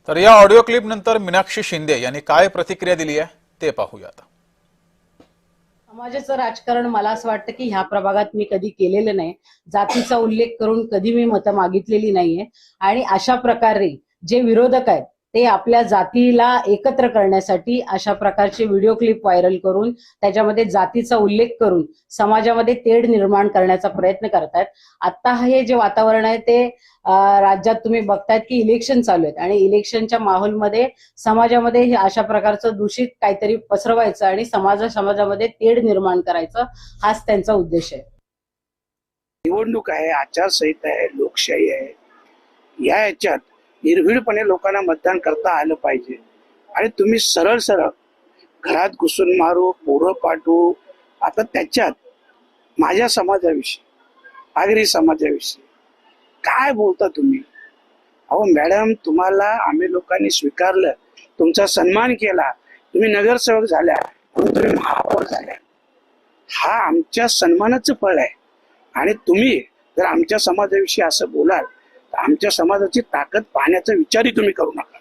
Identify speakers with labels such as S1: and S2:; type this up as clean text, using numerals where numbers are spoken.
S1: तर या audio clip नंतर मीनाक्षी शिंदे यांनी काय प्रतिक्रिया दिली आहे ते पाहूयात।
S2: समाजाचं राजकारण मला असं वाटतं की ह्या प्रभागात मी कधी केलेलं नाही। जातीचा उल्लेख करून कधी मी मतं मागितलेली नाहीये आणि अशा प्रकारे जे विरोधक आहेत ते आपल्या जातीला एकत्र करण्यासाठी अशा प्रकारचे व्हिडिओ क्लिप व्हायरल करून त्याच्यामध्ये जातीचा उल्लेख करून समाजामध्ये तेढ निर्माण करण्याचा प्रयत्न करतायत। आता हे जे वातावरण आहे ते राज्यात तुम्ही बघतायत की इलेक्शन चालू आहेत आणि इलेक्शनच्या माहोलमध्ये समाजामध्ये हे अशा प्रकारचं दूषित काहीतरी पसरवायचं आणि समाजामध्ये तेढ निर्माण करायचं हाच त्यांचा उद्देश आहे।
S3: निवडणूक आहे, आचारसंहिता आहे, लोकशाही आहे, या याच्यात निर्भीडपणे लोकांना मतदान करता आलं पाहिजे आणि तुम्ही सरळ सरळ घरात घुसून मारू, पोरं पाठवू, आता त्याच्यात माझ्या समाजाविषयी, आगरी समाजाविषयी काय बोलता तुम्ही? अहो मॅडम, तुम्हाला आम्ही लोकांनी स्वीकारलं, तुमचा सन्मान केला, तुम्ही नगरसेवक झाल्या, तुम्ही महापौर झाल्या, हा आमच्या सन्मानाचं फळ आहे आणि तुम्ही जर आमच्या समाजाविषयी असं बोलाल तर आमच्या समाजाची ताकद पाहण्याचा विचारही तुम्ही करू नका।